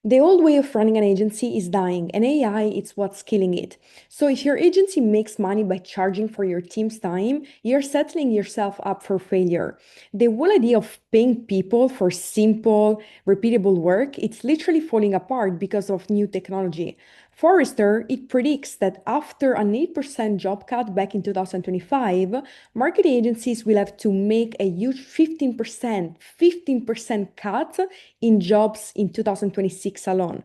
The old way of running an agency is dying, and AI is what's killing it. So, if your agency makes money by charging for your team's time, you're settling yourself up for failure. The whole idea of paying people for simple, repeatable work, it's literally falling apart because of new technology. Forrester, it predicts that after an 8% job cut back in 2025, marketing agencies will have to make a huge 15% cut in jobs in 2026 alone.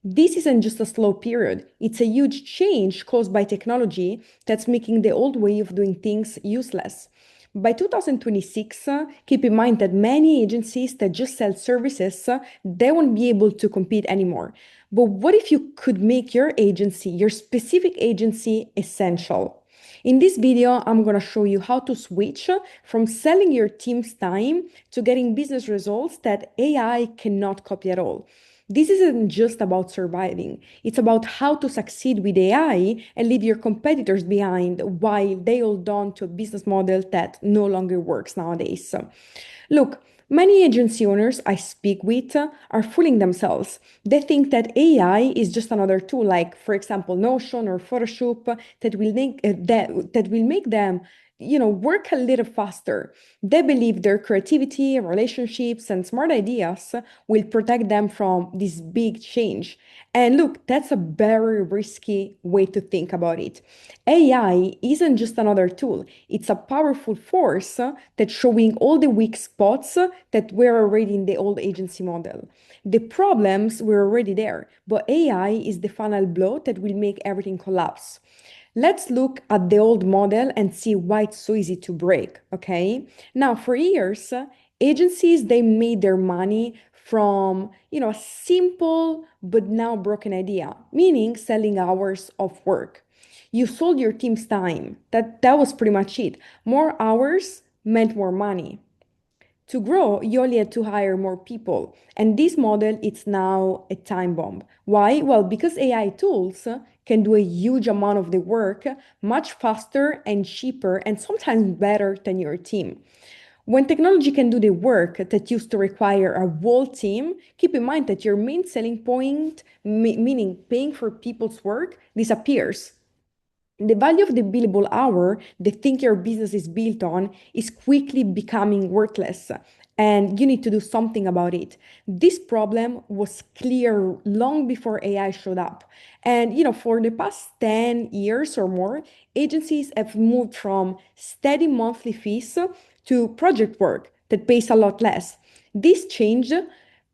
This isn't just a slow period, it's a huge change caused by technology that's making the old way of doing things useless. By 2026, keep in mind that many agencies that just sell services, they won't be able to compete anymore. But what if you could make your agency, your specific agency, essential? In this video, I'm going to show you how to switch from selling your team's time to getting business results that AI cannot copy at all. This isn't just about surviving, it's about how to succeed with AI and leave your competitors behind while they hold on to a business model that no longer works nowadays. Look, many agency owners I speak with are fooling themselves. They think that AI is just another tool, like, for example, Notion or Photoshop, that will make them, work a little faster. They believe their creativity, relationships, and smart ideas will protect them from this big change. And look, that's a very risky way to think about it. AI isn't just another tool, it's a powerful force that's showing all the weak spots that were already in the old agency model. The problems were already there, but AI is the final blow that will make everything collapse. Let's look at the old model and see why it's so easy to break, okay? Now, for years, agencies they made their money from, a simple but now broken idea, meaning selling hours of work. You sold your team's time. That was pretty much it. More hours meant more money. To grow, you only had to hire more people. And this model, it's now a time bomb. Why? Well, because AI tools can do a huge amount of the work much faster and cheaper and sometimes better than your team. When technology can do the work that used to require a whole team, keep in mind that your main selling point, meaning paying for people's work, disappears. The value of the billable hour, the thing your business is built on, is quickly becoming worthless. And you need to do something about it. This problem was clear long before AI showed up. And for the past 10 years or more, agencies have moved from steady monthly fees to project work that pays a lot less. This change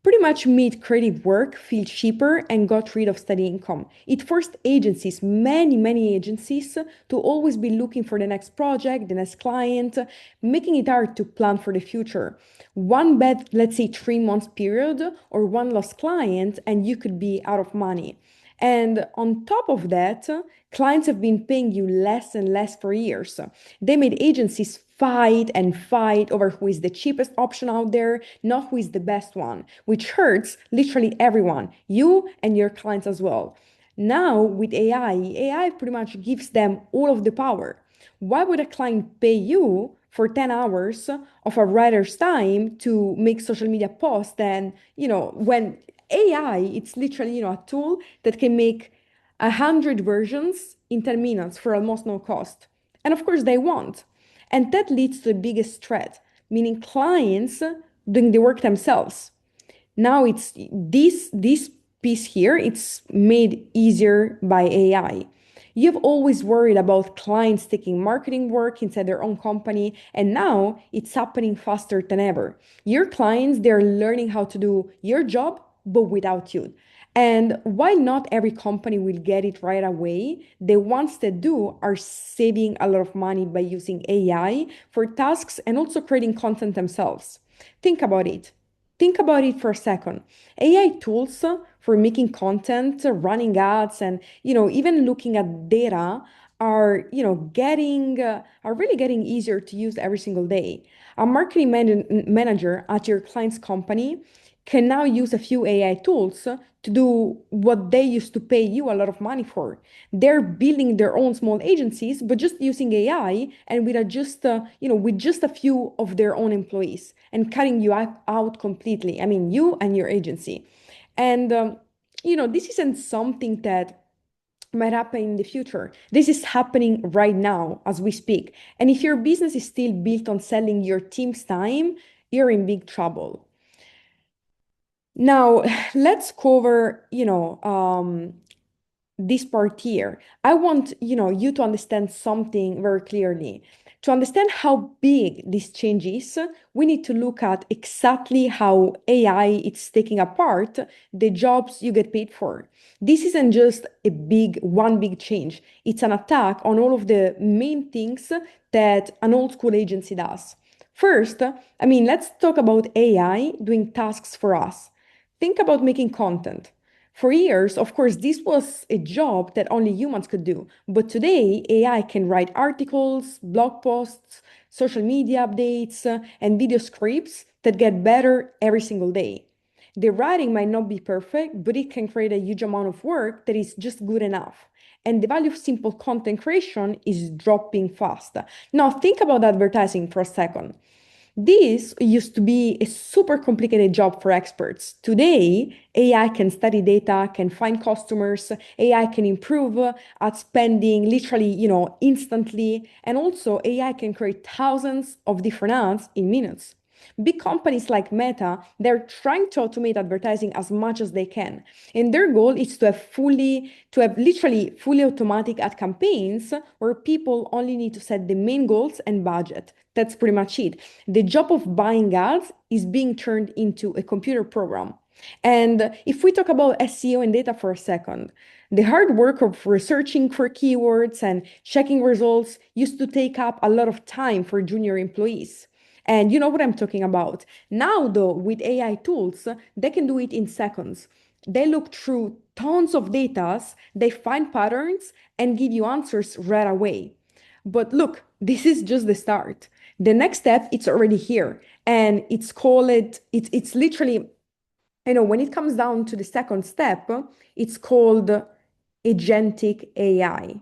pretty much made creative work feel cheaper and got rid of steady income. It forced agencies, many agencies, to always be looking for the next project, the next client, making it hard to plan for the future. One bad, let's say, 3 months period or one lost client, and you could be out of money. And on top of that, clients have been paying you less and less for years. They made agencies fight and fight over who is the cheapest option out there, not who is the best one, which hurts literally everyone, you and your clients as well. Now, with AI pretty much gives them all of the power. Why would a client pay you for 10 hours of a writer's time to make social media posts and, when AI, it's literally, a tool that can make 100 versions in 10 minutes for almost no cost. And of course, they won't. And that leads to the biggest threat, meaning clients doing the work themselves. Now it's this piece here, it's made easier by AI. You've always worried about clients taking marketing work inside their own company, and now it's happening faster than ever. Your clients, they're learning how to do your job, but without you. And while not every company will get it right away, the ones that do are saving a lot of money by using AI for tasks and also creating content themselves. Think about it. Think about it for a second. AI tools for making content, running ads, and even looking at data are are really getting easier to use every single day. A marketing manager at your client's company can now use a few AI tools to do what they used to pay you a lot of money for. They're building their own small agencies, but just using AI and with just a few of their own employees and cutting you out completely. I mean, you and your agency. And this isn't something that might happen in the future. This is happening right now as we speak. And if your business is still built on selling your team's time, you're in big trouble. Now, let's cover, this part here. I want, you to understand something very clearly. To understand how big this change is, we need to look at exactly how AI is taking apart the jobs you get paid for. This isn't just one big change. It's an attack on all of the main things that an old school agency does. First, let's talk about AI doing tasks for us. Think about making content. For years, of course, this was a job that only humans could do. But today, AI can write articles, blog posts, social media updates, and video scripts that get better every single day. The writing might not be perfect, but it can create a huge amount of work that is just good enough. And the value of simple content creation is dropping fast. Now, think about advertising for a second. This used to be a super complicated job for experts. Today, AI can study data, can find customers, AI can improve at spending literally, instantly, and also AI can create thousands of different ads in minutes. Big companies like Meta, they're trying to automate advertising as much as they can. And their goal is to have literally fully automatic ad campaigns where people only need to set the main goals and budget. That's pretty much it. The job of buying ads is being turned into a computer program. And if we talk about SEO and data for a second, the hard work of researching for keywords and checking results used to take up a lot of time for junior employees. And you know what I'm talking about. Now, though, with AI tools, they can do it in seconds. They look through tons of data, they find patterns and give you answers right away. But look, this is just the start. The next step, it's already here. And it's literally, when it comes down to the second step, it's called agentic AI.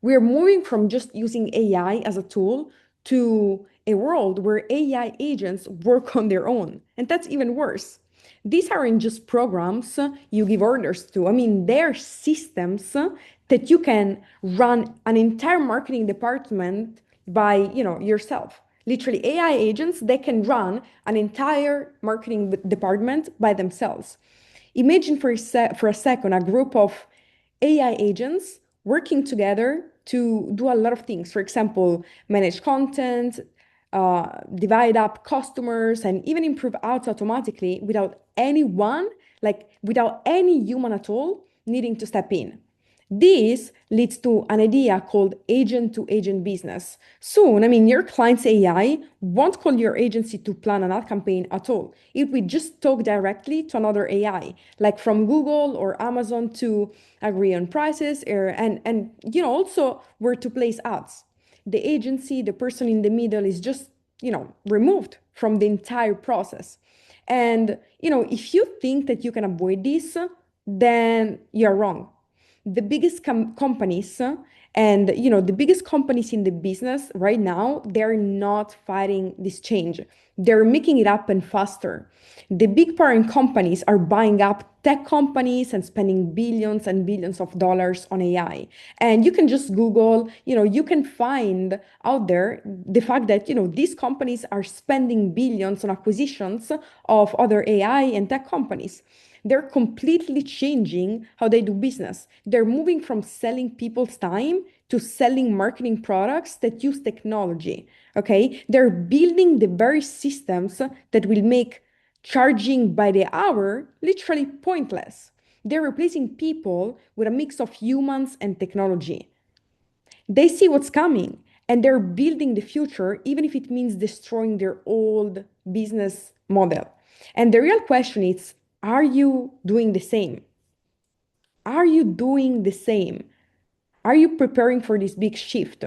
We're moving from just using AI as a tool to a world where AI agents work on their own. And that's even worse. These aren't just programs you give orders to. They're systems that you can run an entire marketing department by, yourself. Literally, AI agents, they can run an entire marketing department by themselves. Imagine for a second a group of AI agents working together to do a lot of things. For example, manage content, divide up customers, and even improve ads automatically without any human at all needing to step in. This leads to an idea called agent to agent business. Soon, your client's AI won't call your agency to plan an ad campaign at all. It will just talk directly to another AI, like from Google or Amazon to agree on prices and also where to place ads. The agency, the person in the middle is just, removed from the entire process. And, if you think that you can avoid this, then you're wrong. The biggest companies and the biggest companies in the business right now, they're not fighting this change. They're making it happen faster. The big parent companies are buying up tech companies and spending billions and billions of dollars on AI. And you can just Google, you can find out there the fact that these companies are spending billions on acquisitions of other AI and tech companies. They're completely changing how they do business. They're moving from selling people's time to selling marketing products that use technology. Okay. They're building the very systems that will make charging by the hour literally pointless. They're replacing people with a mix of humans and technology. They see what's coming and they're building the future, even if it means destroying their old business model. And the real question is, are you doing the same? Are you doing the same? Are you preparing for this big shift?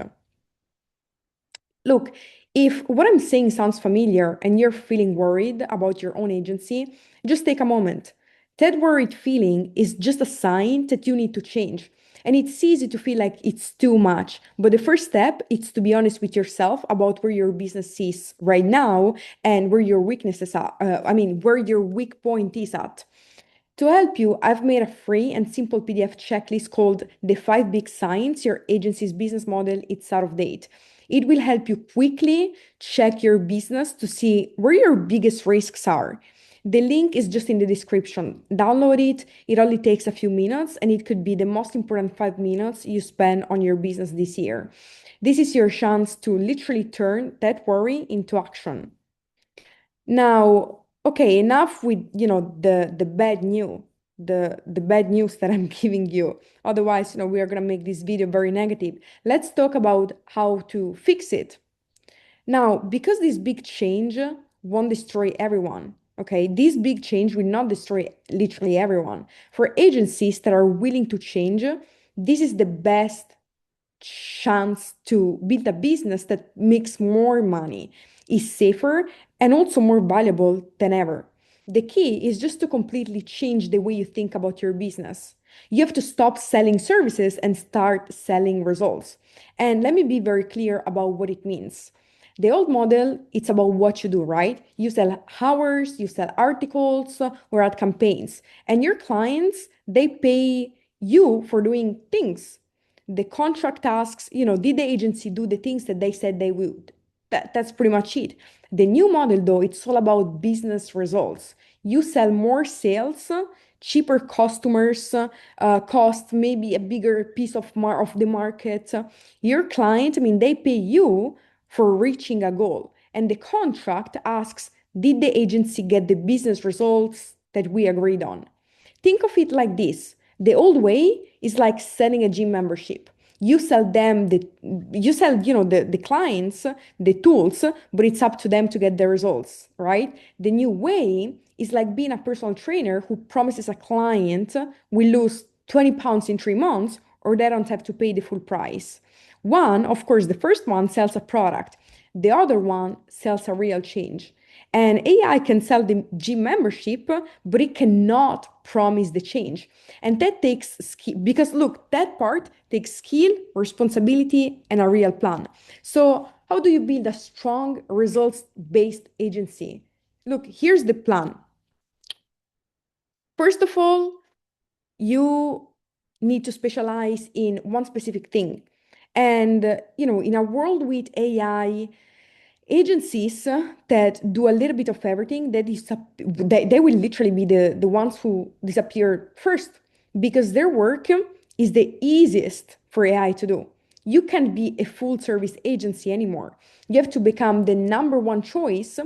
Look, if what I'm saying sounds familiar and you're feeling worried about your own agency, just take a moment. That worried feeling is just a sign that you need to change. And it's easy to feel like it's too much. But the first step is to be honest with yourself about where your business is right now and where your weaknesses are. Where your weak point is at. To help you, I've made a free and simple PDF checklist called The 5 Big Signs Your Agency's Business Model It's Out of Date. It will help you quickly check your business to see where your biggest risks are. The link is just in the description. Download it. It only takes a few minutes, and it could be the most important 5 minutes you spend on your business this year. This is your chance to literally turn that worry into action. Now, okay, enough with, the bad news, the bad news that I'm giving you. Otherwise, we are gonna make this video very negative. Let's talk about how to fix it. Now, because this big change won't destroy everyone, okay? This big change will not destroy literally everyone. For agencies that are willing to change, this is the best chance to build a business that makes more money, is safer, and also more valuable than ever. The key is just to completely change the way you think about your business. You have to stop selling services and start selling results. And let me be very clear about what it means. The old model, it's about what you do, right? You sell hours, you sell articles, or ad campaigns. And your clients, they pay you for doing things. The contract asks, did the agency do the things that they said they would? That's pretty much it. The new model, though, it's all about business results. You sell more sales, cheaper customers, cost maybe a bigger piece of the market. Your client, I mean, they pay you for reaching a goal. And the contract asks, did the agency get the business results that we agreed on? Think of it like this. The old way is like selling a gym membership. You sell, the clients, the tools, but it's up to them to get the results, right? The new way is like being a personal trainer who promises a client will lose 20 pounds in 3 months, or they don't have to pay the full price. One, of course, the first one sells a product. The other one sells a real change. And AI can sell the gym membership, but it cannot promise the change. And that takes skill, because look, that part takes skill, responsibility, and a real plan. So, how do you build a strong results based agency? Look, here's the plan. First of all, you need to specialize in one specific thing. And, in a world with AI, agencies that do a little bit of everything, they will literally be the ones who disappear first because their work is the easiest for AI to do. You can't be a full service agency anymore. You have to become the number one choice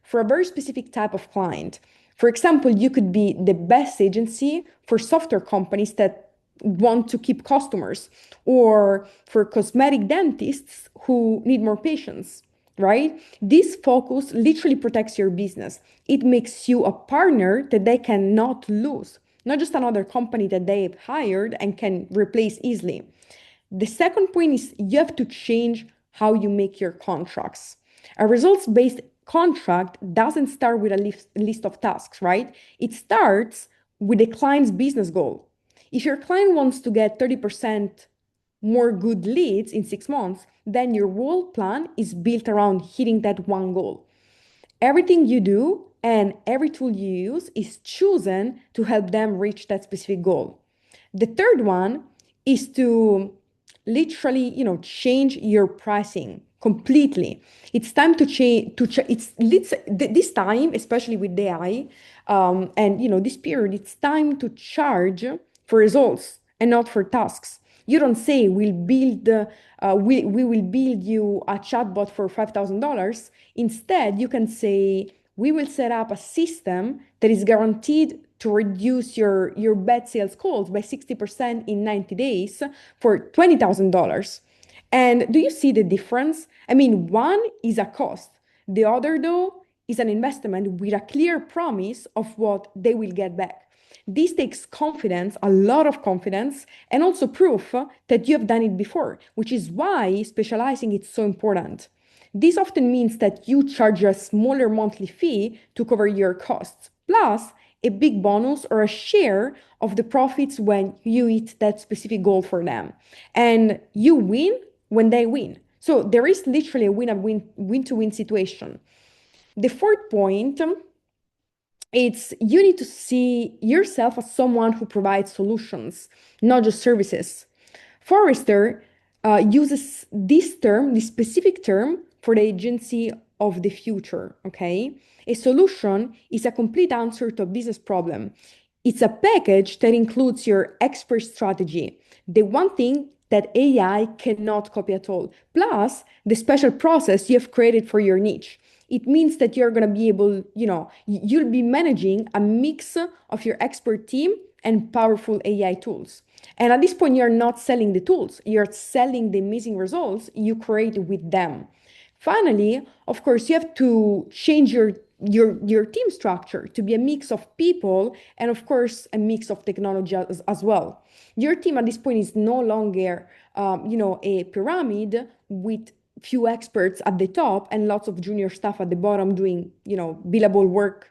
for a very specific type of client. For example, you could be the best agency for software companies that want to keep customers, or for cosmetic dentists who need more patients, right? This focus literally protects your business. It makes you a partner that they cannot lose, not just another company that they've hired and can replace easily. The second point is you have to change how you make your contracts. A results based contract doesn't start with a list of tasks, right? It starts with the client's business goal. If your client wants to get 30% more good leads in 6 months, then your whole plan is built around hitting that one goal. Everything you do and every tool you use is chosen to help them reach that specific goal. The third one is to literally, change your pricing completely. It's time to change. This time, especially with AI, and this period, it's time to charge for results and not for tasks. You don't say we will build you a chatbot for $5,000. Instead, you can say we will set up a system that is guaranteed to reduce your bad sales calls by 60% in 90 days for $20,000. And do you see the difference? I mean, one is a cost. The other, though, is an investment with a clear promise of what they will get back. This takes confidence, a lot of confidence, and also proof that you have done it before, which is why specializing is so important. This often means that you charge a smaller monthly fee to cover your costs, plus a big bonus or a share of the profits when you hit that specific goal for them. And you win when they win. So there is literally a win-to-win situation. The fourth point It's you need to see yourself as someone who provides solutions, not just services. Forrester uses this term, this specific term, for the agency of the future. Okay, a solution is a complete answer to a business problem. It's a package that includes your expert strategy, the one thing that AI cannot copy at all, plus the special process you have created for your niche. It means that you're going to be able, you'll be managing a mix of your expert team and powerful AI tools. And at this point, you're not selling the tools, you're selling the amazing results you create with them. Finally, of course, you have to change your team structure to be a mix of people and of course a mix of technology as well. Your team at this point is no longer a pyramid with few experts at the top and lots of junior staff at the bottom doing billable work.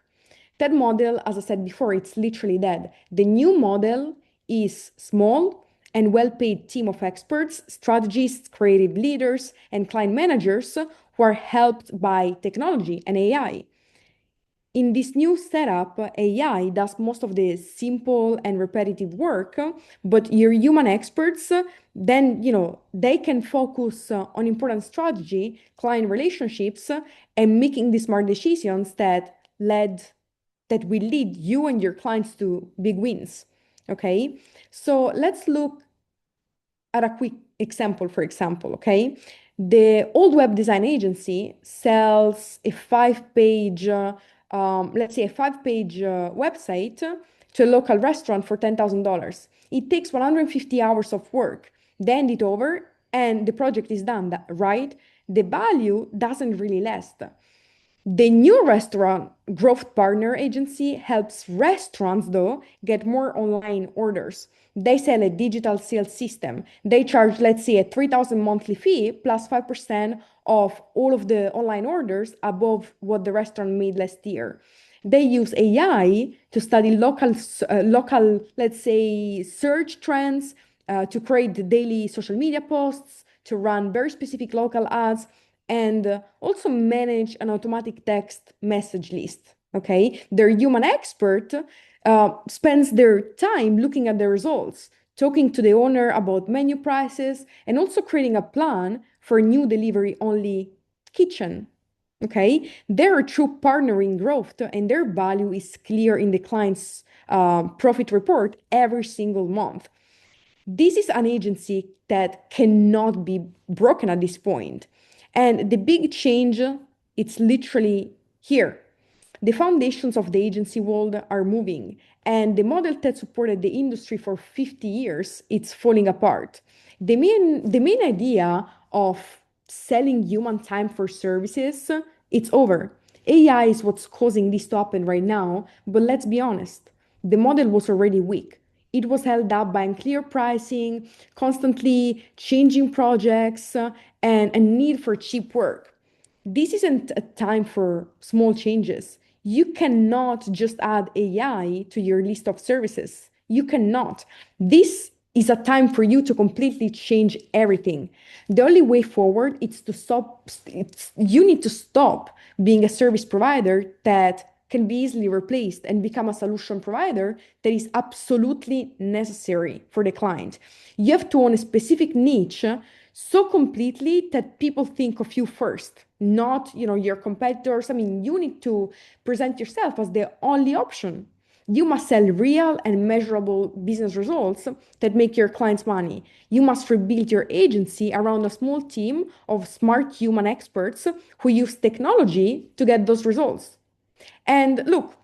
That model, as I said before, it's literally dead. The new model is small and well-paid team of experts, strategists, creative leaders, and client managers who are helped by technology and AI. In this new setup, AI does most of the simple and repetitive work, but your human experts, then, they can focus on important strategy, client relationships, and making the smart decisions that will lead you and your clients to big wins. Okay, so let's look at a quick example, for example, okay? The old web design agency sells a five-page, let's say a five-page website to a local restaurant for $10,000. It takes 150 hours of work, then it over, and the project is done, right? The value doesn't really last. The new restaurant growth partner agency helps restaurants, though, get more online orders. They sell a digital sales system. They charge, let's say, a 3,000 monthly fee plus 5% of all of the online orders above what the restaurant made last year. They use AI to study local, let's say, search trends, to create the daily social media posts, to run very specific local ads, and also manage an automatic text message list. Okay, their human expert spends their time looking at the results, talking to the owner about menu prices, and also creating a plan for a new delivery only kitchen. Okay, they're a true partner in growth, and their value is clear in the client's profit report every single month. This is an agency that cannot be broken at this point. And the big change, it's literally here. The foundations of the agency world are moving, and the model that supported the industry for 50 years, it's falling apart. The main idea of selling human time for services, it's over. AI is what's causing this to happen right now, but let's be honest, the model was already weak. It was held up by unclear pricing, constantly changing projects, and a need for cheap work. This isn't a time for small changes. You cannot just add AI to your list of services. You cannot. This is a time for you to completely change everything. The only way forward is to stop. You need to stop being a service provider that can be easily replaced and become a solution provider that is absolutely necessary for the client. You have to own a specific niche so completely that people think of you first, not, your competitors. I mean, you need to present yourself as the only option. You must sell real and measurable business results that make your clients money. You must rebuild your agency around a small team of smart human experts who use technology to get those results. And look,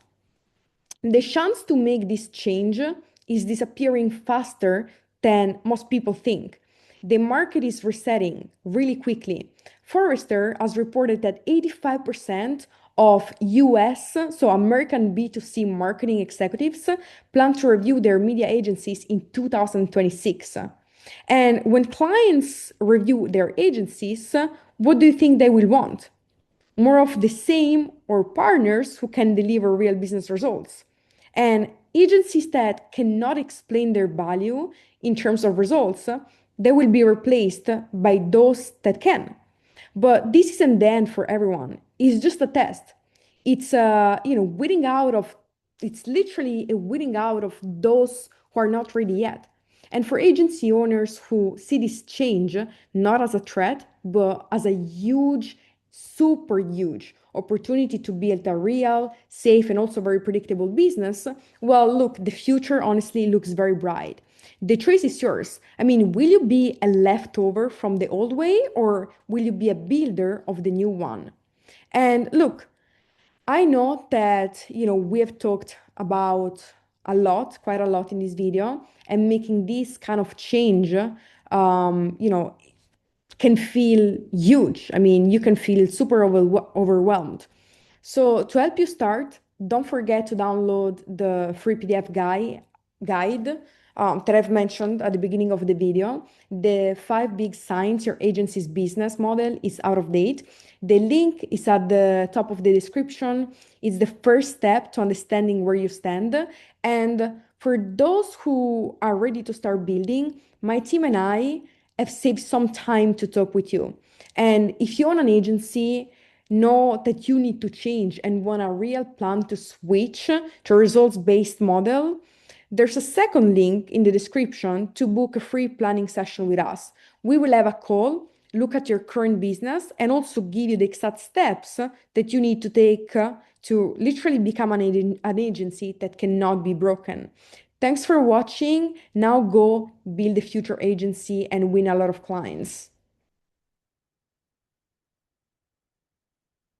the chance to make this change is disappearing faster than most people think. The market is resetting really quickly. Forrester has reported that 85% of US, so American B2C marketing executives, plan to review their media agencies in 2026. And when clients review their agencies, what do you think they will want? More of the same or partners who can deliver real business results. And agencies that cannot explain their value in terms of results, they will be replaced by those that can. But this isn't the end for everyone. It's just a test. It's weeding out of it's literally a weeding out of those who are not ready yet. And for agency owners who see this change not as a threat, but as a huge, super huge opportunity to build a real, safe, and also very predictable business, well, look, the future honestly looks very bright. The choice is yours. I mean, will you be a leftover from the old way or will you be a builder of the new one? And look, I know that, we have talked about a lot, quite a lot in this video, and making this kind of change, can feel huge. I mean, you can feel super overwhelmed. So to help you start, don't forget to download the free PDF guide that I've mentioned at the beginning of the video. The 5 big signs your agency's business model is out of date. The link is at the top of the description. It's the first step to understanding where you stand. And for those who are ready to start building, my team and I have saved some time to talk with you. And if you own an agency, know that you need to change and want a real plan to switch to a results-based model, there's a second link in the description to book a free planning session with us. We will have a call, look at your current business, and also give you the exact steps that you need to take to literally become an agency that cannot be broken. Thanks for watching. Now go build a future agency and win a lot of clients.